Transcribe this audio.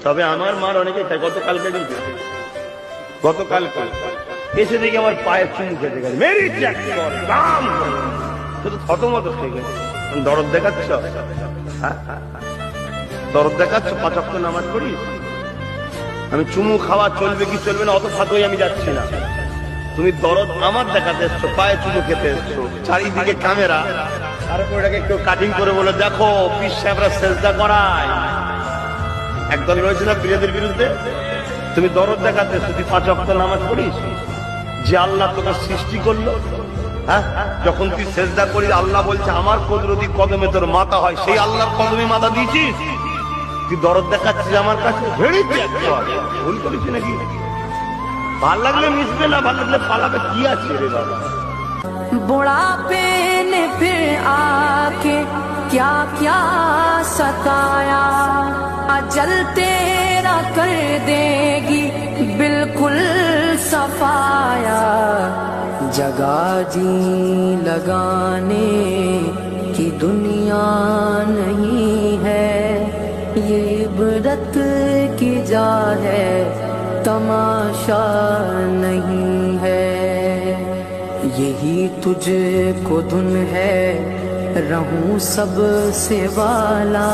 তবে আমার মার অনেকে চাই। গতকালকে এসে দেখি আমার পায়ের চুমু খেতে গেছে, মেরেছি শুধু থতমত খেয়ে গেছে। দরদ দেখাচ্ছ, দরদ দেখাচ্ছ, 5 ওয়াক্ত নামাজ পড়িস। আমি চুমু খাওয়া চলবে কি চলবে না অত ফাঁকই আমি যাচ্ছি না। তুমি দরদ আমার দেখাতে এসছো, পায়ে চুমু খেতে এসছো, চারিদিকে ক্যামেরা, তারপর এটাকে একটু কাটিং করে বলে দেখো পীর সাহেবরা সেজদা করায়। একদল রয়েছে না পীরদের বিরুদ্ধে, তুমি দরদ দেখাতে এসছো, তুই 5 ওয়াক্ত নামাজ পড়িস। যে আল্লাহ তোকে সৃষ্টি করলো, হ্যাঁ, যখন তুই সেজদা করিস আল্লাহ বলছে আমার কুদরতি কদমে তোর মাথা হয়, সেই আল্লাহর কদমে মাথা দিয়েছিস। তুই দরদ দেখাচ্ছিস আমার কাছে, ভুল করেছি নাকি? ভাল লাগলে মিশবে, না ভাল লাগলে পালাবে, কি আছে রে বাবা। बुढ़ापे ने फिर आके क्या क्या सताया, अजल तेरा कर देगी बिल्कुल सफाया। जगह जी लगाने की दुनिया नहीं है, ये इबरत की जा है, तमाशा नहीं है। यही तुझको धुन है, रहूं सबसे वाला।